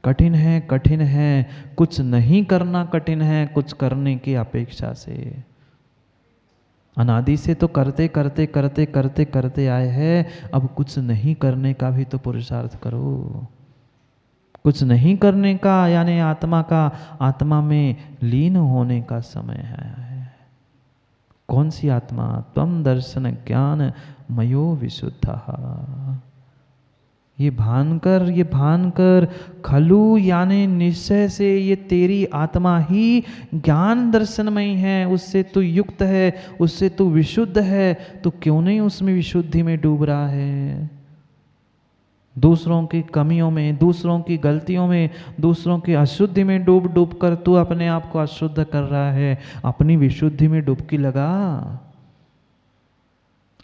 कठिन है, कठिन है। कुछ नहीं करना कठिन है कुछ करने की अपेक्षा से। अनादि से तो करते करते करते करते करते आए हैं, अब कुछ नहीं करने का भी तो पुरुषार्थ करो। कुछ नहीं करने का यानी आत्मा में लीन होने का समय है। कौन सी आत्मा? त्वम दर्शन ज्ञान मयो विशुद्ध। ये भानकर खलु यानी निश्चय से ये तेरी आत्मा ही ज्ञान दर्शनमयी है, उससे तू युक्त है, उससे तू विशुद्ध है। तो क्यों नहीं उसमें विशुद्धि में डूब रहा है? दूसरों की कमियों में, दूसरों की गलतियों में, दूसरों की अशुद्धि में डूब डूब कर तू अपने आप को अशुद्ध कर रहा है। अपनी विशुद्धि में डुबकी लगा,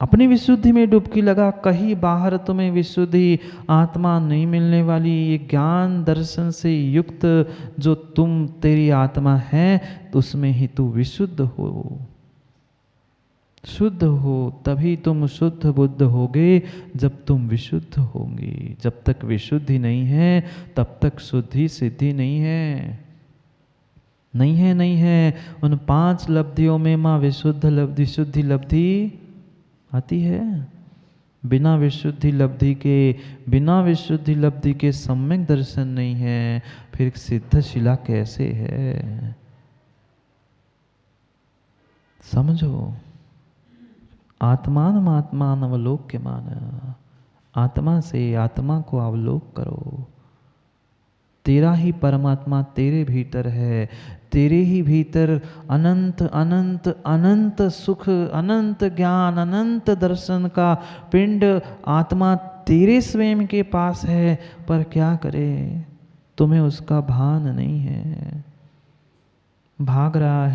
अपनी विशुद्धि में डुबकी लगा। कहीं बाहर तुम्हें विशुद्धि आत्मा नहीं मिलने वाली। ये ज्ञान दर्शन से युक्त जो तुम तेरी आत्मा है, तो उसमें ही तू विशुद्ध हो, शुद्ध हो। तभी तुम शुद्ध बुद्ध होगे जब तुम विशुद्ध होंगे। जब तक विशुद्धि नहीं है तब तक शुद्धि सिद्धि नहीं है। नहीं है, नहीं है। उन 5 लब्धियों में माँ विशुद्ध लब्धि शुद्धि लब्धि आती है। बिना विशुद्धि लब्धि के सम्यक दर्शन नहीं है, फिर सिद्ध शिला कैसे है? समझो। आत्मान आत्मान अवलोक्यमान। आत्मा से आत्मा को अवलोक करो। तेरा ही परमात्मा तेरे भीतर है। तेरे ही भीतर अनंत अनंत अनंत सुख, अनंत ज्ञान, अनंत दर्शन का पिंड आत्मा तेरे स्वयं के पास है। पर क्या करे, तुम्हें उसका भान नहीं है। भाग रहा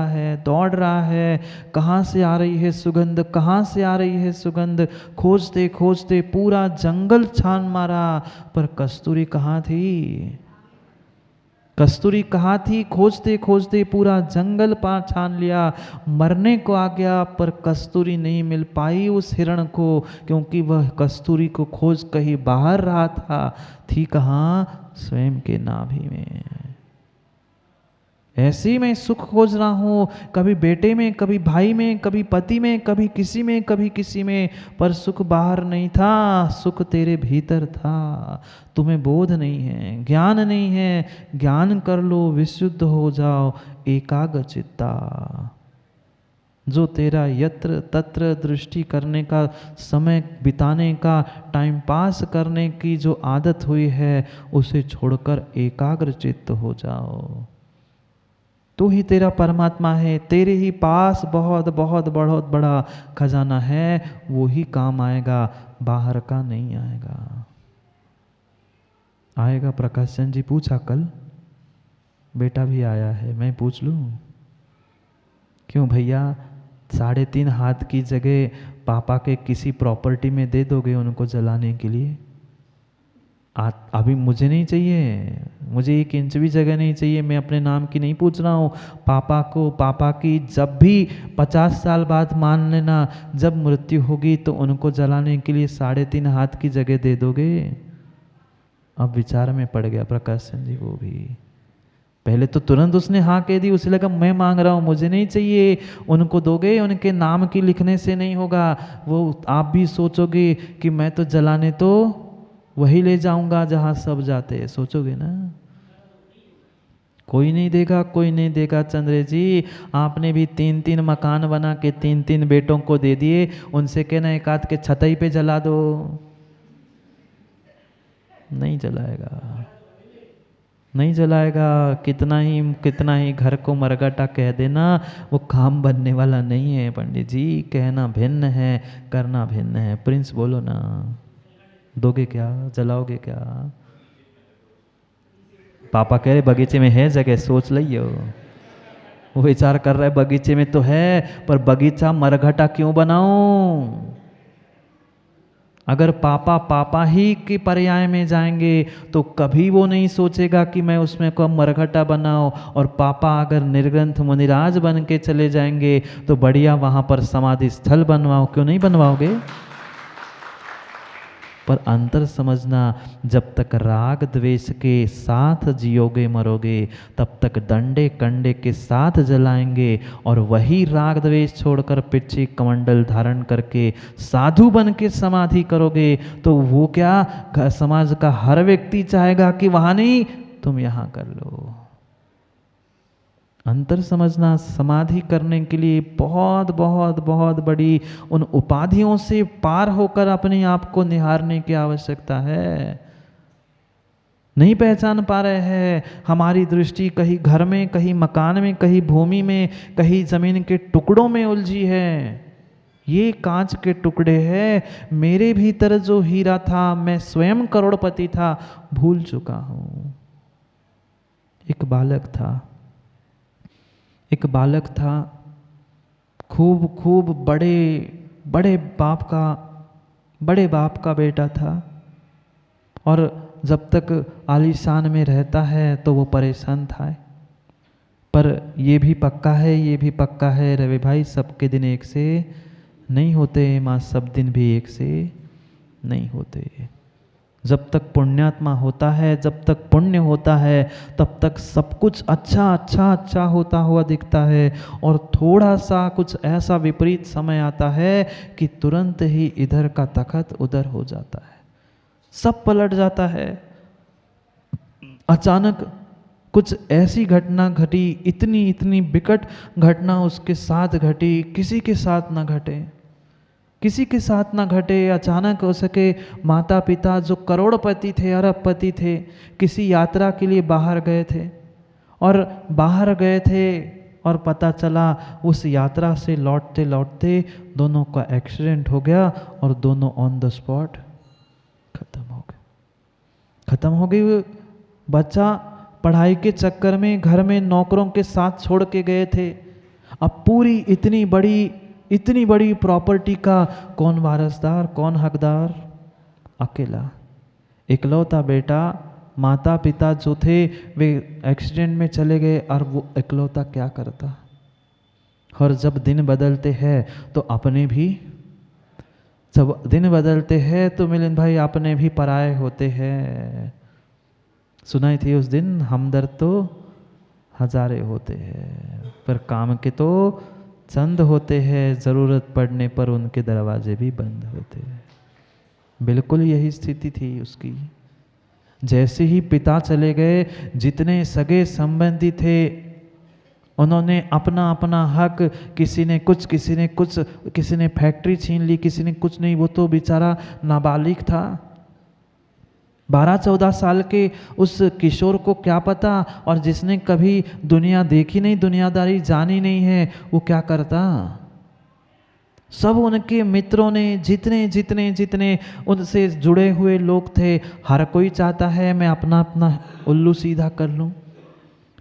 है, दौड़ रहा है। कहाँ से आ रही है सुगंध, कहाँ से आ रही है सुगंध? खोजते खोजते पूरा जंगल छान मारा, पर कस्तूरी कहाँ थी? कस्तूरी कहाँ थी? खोजते खोजते पूरा जंगल छान लिया, मरने को आ गया, पर कस्तूरी नहीं मिल पाई उस हिरण को, क्योंकि वह कस्तूरी को खोज कहीं बाहर रहा था। थी कहाँ? स्वयं के नाभि में। ऐसे ही मैं सुख खोज रहा हूँ, कभी बेटे में, कभी भाई में, कभी पति में, कभी किसी में, कभी किसी में, पर सुख बाहर नहीं था, सुख तेरे भीतर था। तुम्हें बोध नहीं है, ज्ञान नहीं है। ज्ञान कर लो, विशुद्ध हो जाओ, एकाग्र चित्ता। जो तेरा यत्र तत्र दृष्टि करने का, समय बिताने का, टाइम पास करने की जो आदत हुई है, उसे छोड़कर एकाग्र चित्त हो जाओ। तू ही तेरा परमात्मा है। तेरे ही पास बहुत बहुत बहुत बड़ा खजाना है, वो ही काम आएगा, बाहर का नहीं आएगा। आएगा? प्रकाश चंद जी पूछा कल, बेटा भी आया है, मैं पूछ लूँ? क्यों भैया, 3.5 हाथ की जगह पापा के किसी प्रॉपर्टी में दे दोगे उनको जलाने के लिए? अभी मुझे नहीं चाहिए, मुझे 1 इंच भी जगह नहीं चाहिए। मैं अपने नाम की नहीं पूछ रहा हूँ। पापा को, पापा की जब भी 50 साल बाद मान लेना, जब मृत्यु होगी तो उनको जलाने के लिए 3.5 हाथ की जगह दे दोगे? अब विचार में पड़ गया प्रकाश सिंह जी। वो भी पहले तो तुरंत उसने हाँ कह दी, उसे लगा मैं मांग रहा हूँ, मुझे नहीं चाहिए। उनको दोगे? उनके नाम की लिखने से नहीं होगा। वो आप भी सोचोगे कि मैं तो जलाने तो वही ले जाऊंगा जहां सब जाते हैं, सोचोगे ना? कोई नहीं देगा, कोई नहीं देगा चंद्र जी। आपने भी 3-3 मकान बना के 3-3 बेटों को दे दिए, उनसे कहना एक आध के छतई पे जला दो। नहीं जलाएगा, नहीं जलाएगा। कितना ही घर को मरगटा कह देना, वो काम बनने वाला नहीं है पंडित जी। कहना भिन्न है, करना भिन्न है। प्रिंस बोलो ना, दोगे क्या, जलाओगे क्या? पापा कह रहे बगीचे में है जगह, सोच लियो। वो विचार कर रहा है बगीचे में तो है, पर बगीचा मरघटा क्यों बनाऊं? अगर पापा ही के पर्याय में जाएंगे तो कभी वो नहीं सोचेगा कि मैं उसमें को मरघटा बनाऊं। और पापा अगर निर्ग्रंथ मुनिराज बन के चले जाएंगे तो बढ़िया वहां पर समाधि स्थल बनवाओ। क्यों नहीं बनवाओगे? पर अंतर समझना, जब तक राग द्वेष के साथ जियोगे मरोगे, तब तक डंडे कंडे के साथ जलाएंगे। और वही राग द्वेष छोड़कर पीछे कमंडल धारण करके साधु बन के समाधि करोगे, तो वो क्या, समाज का हर व्यक्ति चाहेगा कि वहाँ नहीं, तुम यहाँ कर लो। अंतर समझना, समाधि करने के लिए बहुत बहुत बहुत बड़ी उन उपाधियों से पार होकर अपने आप को निहारने की आवश्यकता है। नहीं पहचान पा रहे हैं, हमारी दृष्टि कहीं घर में, कहीं मकान में, कहीं भूमि में, कहीं जमीन के टुकड़ों में उलझी है। ये कांच के टुकड़े हैं, मेरे भीतर जो हीरा था, मैं स्वयं करोड़पति था, भूल चुका हूं। एक बालक था, खूब बड़े बाप का बेटा था। और जब तक आलीशान में रहता है तो वो परेशान था। पर ये भी पक्का है रवि भाई, सबके दिन एक से नहीं होते माँ, सब दिन भी एक से नहीं होते। जब तक पुण्यात्मा होता है, जब तक पुण्य होता है, तब तक सब कुछ अच्छा होता हुआ दिखता है। और थोड़ा सा कुछ ऐसा विपरीत समय आता है कि तुरंत ही इधर का तखत उधर हो जाता है, सब पलट जाता है। अचानक कुछ ऐसी घटना घटी, इतनी विकट घटना उसके साथ घटी, किसी के साथ ना घटे। अचानक उसके माता पिता जो करोड़पति थे, अरबपति थे, किसी यात्रा के लिए बाहर गए थे और पता चला उस यात्रा से लौटते दोनों का एक्सीडेंट हो गया और दोनों ऑन द स्पॉट खत्म हो गई। बच्चा पढ़ाई के चक्कर में घर में नौकरों के साथ छोड़ के गए थे। अब पूरी इतनी बड़ी प्रॉपर्टी का कौन वारसदार, कौन हकदार? अकेला, इकलौता बेटा। माता पिता जो थे वे एक्सीडेंट में चले गए और वो इकलौता क्या करता। और जब दिन बदलते हैं तो मिलिंद भाई अपने भी पराये होते हैं। सुनाई थी उस दिन, हमदर्द तो हजारे होते हैं पर काम के तो चंद होते हैं, जरूरत पड़ने पर उनके दरवाजे भी बंद होते हैं। बिल्कुल यही स्थिति थी उसकी। जैसे ही पिता चले गए, जितने सगे संबंधी थे उन्होंने अपना अपना हक, किसी ने कुछ, किसी ने फैक्ट्री छीन ली, किसी ने कुछ नहीं। वो तो बेचारा नाबालिग था, 12-14 साल के उस किशोर को क्या पता। और जिसने कभी दुनिया देखी नहीं, दुनियादारी जानी नहीं है, वो क्या करता। सब उनके मित्रों ने, जितने उनसे जुड़े हुए लोग थे, हर कोई चाहता है मैं अपना उल्लू सीधा कर लूं।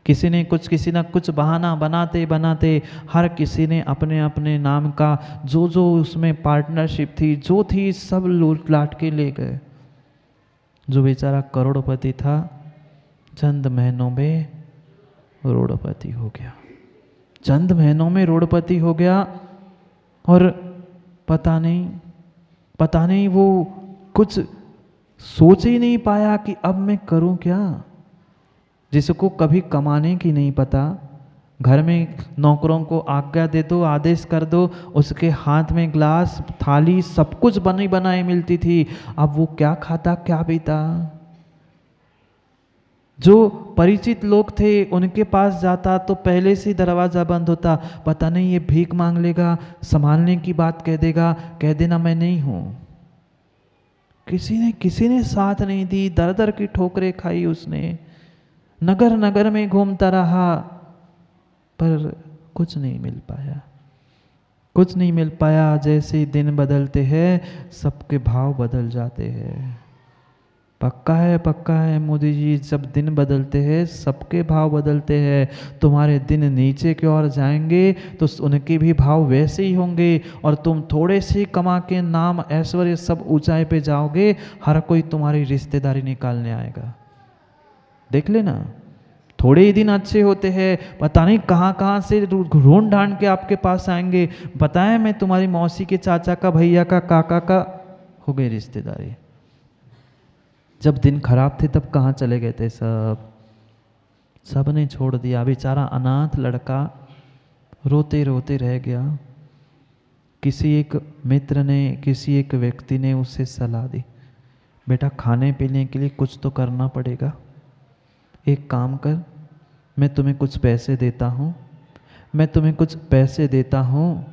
किसी ना कुछ बहाना बनाते हर किसी ने अपने अपने नाम का जो उसमें पार्टनरशिप थी, जो थी, सब लूट लाट के ले गए। जो बेचारा करोड़पति था, चंद महीनों में रोड़पति हो गया। और पता नहीं वो कुछ सोच ही नहीं पाया कि अब मैं करूं क्या। जिसको कभी कमाने की नहीं पता, घर में नौकरों को आज्ञा दे दो, आदेश कर दो, उसके हाथ में ग्लास, थाली, सब कुछ बनी बनाई मिलती थी। अब वो क्या खाता, क्या पीता। जो परिचित लोग थे उनके पास जाता तो पहले से दरवाजा बंद होता। पता नहीं ये भीख मांग लेगा, संभालने की बात कह देगा, कह देना मैं नहीं हूं। किसी ने साथ नहीं दी, दर दर की ठोकरें खाई उसने, नगर में घूमता रहा, पर कुछ नहीं मिल पाया। जैसे दिन बदलते हैं सबके भाव बदल जाते हैं। पक्का है मोदी जी, जब दिन बदलते हैं सबके भाव बदलते हैं। तुम्हारे दिन नीचे की ओर जाएंगे तो उनके भी भाव वैसे ही होंगे। और तुम थोड़े से कमा के नाम, ऐश्वर्य, सब ऊंचाई पे जाओगे, हर कोई तुम्हारी रिश्तेदारी निकालने आएगा। देख लेना, थोड़े ही दिन अच्छे होते हैं, पता नहीं कहाँ से ढूंढ ढांड के आपके पास आएंगे। बताएं मैं तुम्हारी मौसी के चाचा का, भैया का, काका का, हो गई रिश्तेदारी। जब दिन खराब थे तब कहाँ चले गए थे सब ने छोड़ दिया। बेचारा अनाथ लड़का रोते रोते रह गया। किसी एक मित्र ने, किसी एक व्यक्ति ने उसे सलाह दी, बेटा खाने पीने के लिए कुछ तो करना पड़ेगा, एक काम कर, मैं तुम्हें कुछ पैसे देता हूँ, मैं तुम्हें कुछ पैसे देता हूँ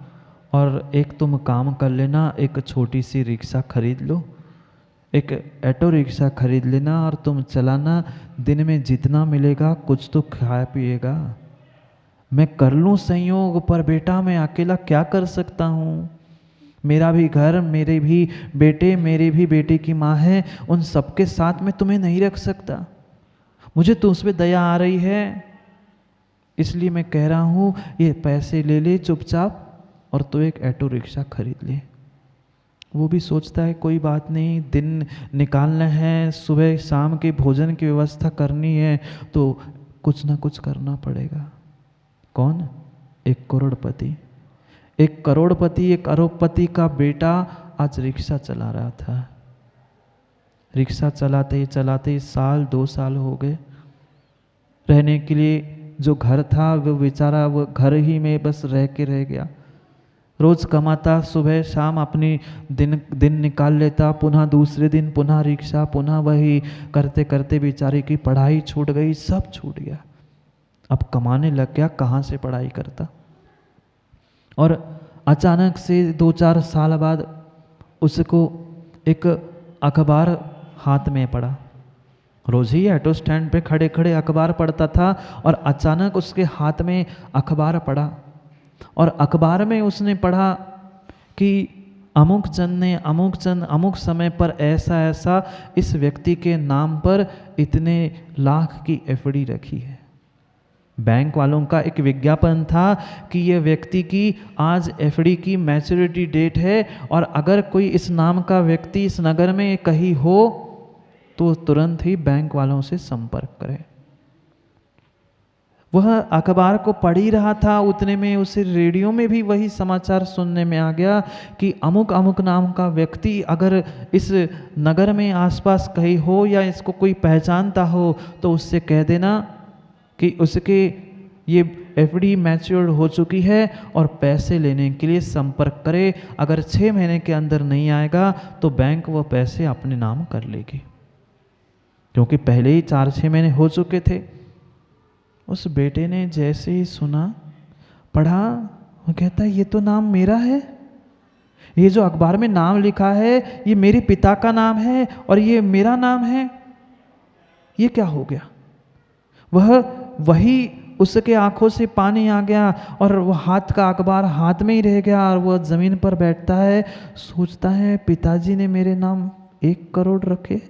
और एक तुम काम कर लेना, एक छोटी सी रिक्शा खरीद लो, एक ऑटो रिक्शा खरीद लेना और तुम चलाना, दिन में जितना मिलेगा कुछ तो खाया पिएगा। मैं कर लूँ संयोग, पर बेटा मैं अकेला क्या कर सकता हूँ, मेरा भी घर, मेरे भी बेटे, मेरे भी बेटे की माँ है, उन सबके साथ में तुम्हें नहीं रख सकता, मुझे तो उस पर दया आ रही है, इसलिए मैं कह रहा हूँ ये पैसे ले ले चुपचाप और तो एक ऑटो रिक्शा खरीद ले। वो भी सोचता है कोई बात नहीं, दिन निकालना है, सुबह शाम के भोजन की व्यवस्था करनी है तो कुछ ना कुछ करना पड़ेगा। कौन? एक करोड़पति। एक करोड़पति, एक अरबपति का बेटा आज रिक्शा चला रहा था। रिक्शा चलाते चलाते साल 2 साल हो गए। रहने के लिए जो घर था वो बेचारा वो घर ही में बस रह के रह गया। रोज कमाता, सुबह शाम अपनी दिन निकाल लेता, पुनः दूसरे दिन पुनः रिक्शा, पुनः वही करते करते बेचारे की पढ़ाई छूट गई, सब छूट गया। अब कमाने लग गया, कहाँ से पढ़ाई करता। और अचानक से 2-4 साल बाद उसको एक अखबार हाथ में पड़ा। रोज ही ऑटो स्टैंड पे खड़े खड़े अखबार पढ़ता था और अचानक उसके हाथ में अखबार पड़ा और अखबार में उसने पढ़ा कि अमुक चंद ने अमुक समय पर ऐसा ऐसा इस व्यक्ति के नाम पर इतने लाख की एफडी रखी है। बैंक वालों का एक विज्ञापन था कि ये व्यक्ति की आज एफडी की मैच्योरिटी डेट है और अगर कोई इस नाम का व्यक्ति इस नगर में कहीं हो तो तुरंत ही बैंक वालों से संपर्क करें। वह अखबार को पढ़ ही रहा था, उतने में उसे रेडियो में भी वही समाचार सुनने में आ गया कि अमुक अमुक नाम का व्यक्ति अगर इस नगर में आसपास कहीं हो या इसको कोई पहचानता हो तो उससे कह देना कि उसके ये एफडी मैच्योर हो चुकी है और पैसे लेने के लिए संपर्क करे। अगर 6 महीने के अंदर नहीं आएगा तो बैंक वो पैसे अपने नाम कर लेगी, क्योंकि पहले ही 4-6 महीने हो चुके थे। उस बेटे ने जैसे ही सुना, पढ़ा, वो कहता है ये तो नाम मेरा है, ये जो अखबार में नाम लिखा है ये मेरे पिता का नाम है और ये मेरा नाम है, ये क्या हो गया। वही उसके आंखों से पानी आ गया और वो हाथ का अखबार हाथ में ही रह गया और वह जमीन पर बैठता है, सोचता है पिताजी ने मेरे नाम 1 करोड़ रखे,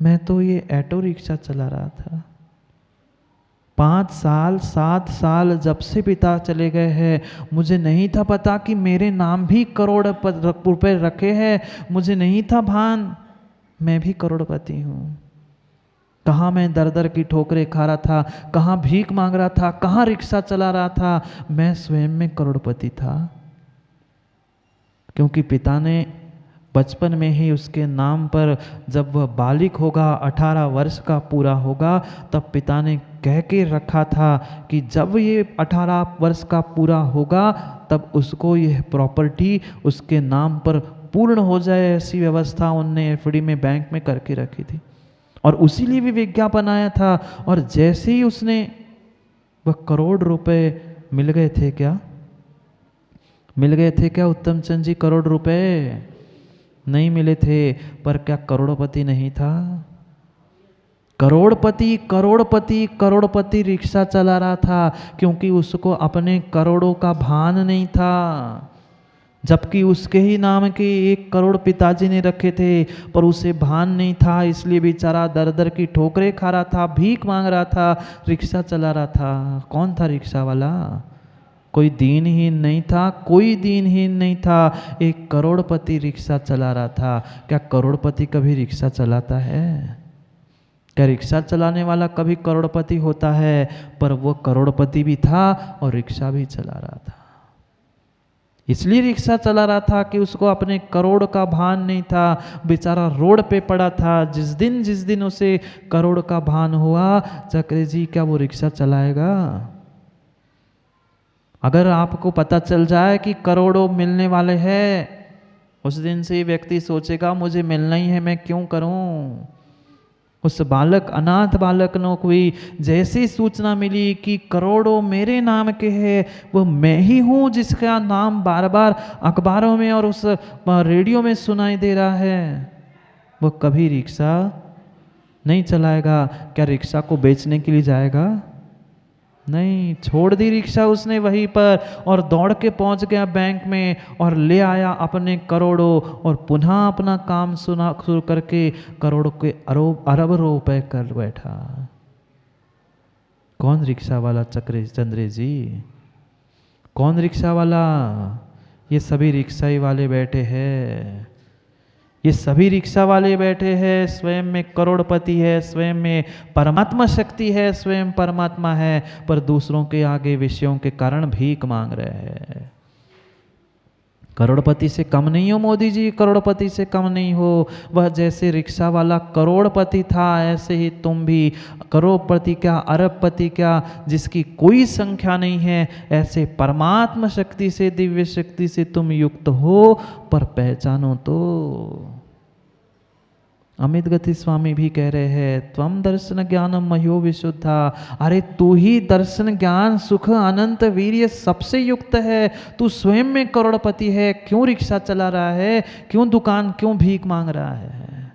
मैं तो ये ऑटो रिक्शा चला रहा था। 5 साल 7 साल जब से पिता चले गए हैं, मुझे नहीं था पता कि मेरे नाम भी करोड़ रुपए रखे हैं, मुझे नहीं था भान मैं भी करोड़पति हूँ। कहाँ मैं दर दर की ठोकरें खा रहा था, कहाँ भीख मांग रहा था, कहाँ रिक्शा चला रहा था, मैं स्वयं में करोड़पति था। क्योंकि पिता ने बचपन में ही उसके नाम पर, जब वह बालिग होगा, 18 वर्ष का पूरा होगा, तब पिता ने कह के रखा था कि जब ये 18 वर्ष का पूरा होगा तब उसको यह प्रॉपर्टी उसके नाम पर पूर्ण हो जाए, ऐसी व्यवस्था उनने एफडी में बैंक में करके रखी थी। और उसी लिए भी विज्ञापन आया था। और जैसे ही उसने वह करोड़ रुपए मिल गए थे क्या, मिल गए थे क्या उत्तम चंद जी? करोड़ रुपए नहीं मिले थे, पर क्या करोड़पति नहीं था? करोड़पति करोड़पति करोड़पति रिक्शा चला रहा था, क्योंकि उसको अपने करोड़ों का भान नहीं था। जबकि उसके ही नाम के 1 करोड़ पिताजी ने रखे थे, पर उसे भान नहीं था, इसलिए बेचारा दर दर की ठोकरें खा रहा था, भीख मांग रहा था, रिक्शा चला रहा था। कौन था रिक्शा वाला? कोई दीनहीन नहीं था, कोई दीनहीन नहीं था, 1 करोड़पति रिक्शा चला रहा था। क्या करोड़पति कभी रिक्शा चलाता है? क्या रिक्शा चलाने वाला कभी करोड़पति होता है? पर वो करोड़पति भी था और रिक्शा भी चला रहा था। इसलिए रिक्शा चला रहा था कि उसको अपने करोड़ का भान नहीं था, बेचारा रोड पे पड़ा था। जिस दिन उसे करोड़ का भान हुआ, चक्रे जी क्या वो रिक्शा चलाएगा? अगर आपको पता चल जाए कि करोड़ों मिलने वाले हैं, उस दिन से व्यक्ति सोचेगा मुझे मिलना ही है, मैं क्यों करूं। उस बालक, अनाथ बालक को भी जैसी सूचना मिली कि करोड़ों मेरे नाम के हैं, वो मैं ही हूँ जिसका नाम बार बार अखबारों में और उस रेडियो में सुनाई दे रहा है, वो कभी रिक्शा नहीं चलाएगा। क्या रिक्शा को बेचने के लिए जाएगा? नहीं, छोड़ दी रिक्शा उसने वहीं पर और दौड़ के पहुंच गया बैंक में और ले आया अपने करोड़ों और पुनः अपना काम शुरू करके करोड़ों के अरब रुपए कर बैठा। कौन रिक्शा वाला? चंद्रे जी। कौन रिक्शा वाला? ये सभी रिक्शा वाले बैठे हैं, ये सभी रिक्शा वाले बैठे हैं। स्वयं में करोड़पति है, स्वयं में परमात्मा शक्ति है, स्वयं परमात्मा है, पर दूसरों के आगे विषयों के कारण भीख मांग रहे हैं। करोड़पति से कम नहीं हो मोदी जी, करोड़पति से कम नहीं हो। वह जैसे रिक्शा वाला करोड़पति था, ऐसे ही तुम भी करोड़पति क्या, अरबपति क्या, जिसकी कोई संख्या नहीं है, ऐसे परमात्मा शक्ति से, दिव्य शक्ति से तुम युक्त हो। पर पहचानो तो। अमित गति स्वामी भी कह रहे हैं, त्वम दर्शन ज्ञानम मह्यो विशुद्धा। अरे तू ही दर्शन ज्ञान सुख अनंत वीर्य सबसे युक्त है। तू स्वयं में करोड़पति है, क्यों रिक्शा चला रहा है, क्यों दुकान, क्यों भीख मांग रहा है?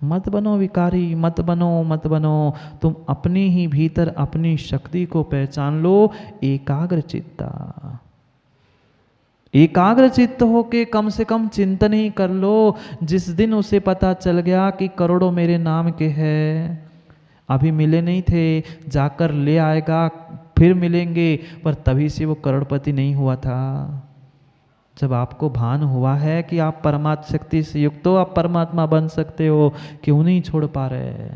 मत बनो विकारी, मत बनो। तुम अपने ही भीतर अपनी शक्ति को पहचान लो। एकाग्र चित्ता, एकाग्र चित्त होके कम से कम चिंतन ही कर लो। जिस दिन उसे पता चल गया कि करोड़ों मेरे नाम के हैं, अभी मिले नहीं थे, जाकर ले आएगा, फिर मिलेंगे, पर तभी से वो करोड़पति नहीं हुआ था। जब आपको भान हुआ है कि आप परमात्मा शक्ति से युक्त हो, आप परमात्मा बन सकते हो, क्यों नहीं छोड़ पा रहे?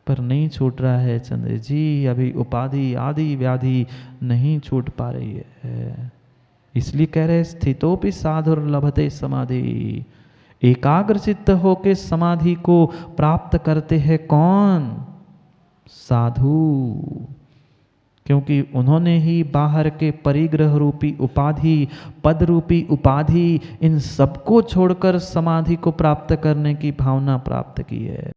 पर नहीं छूट रहा है चंद्र जी, अभी उपाधि आदि व्याधि नहीं छूट पा रही है। इसलिए कह रहे स्थितोपि साधुर लभते समाधि। एकाग्र चित्त होके समाधि को प्राप्त करते हैं कौन? साधु। क्योंकि उन्होंने ही बाहर के परिग्रह रूपी उपाधि, पद रूपी उपाधि, इन सबको छोड़कर समाधि को प्राप्त करने की भावना प्राप्त की है।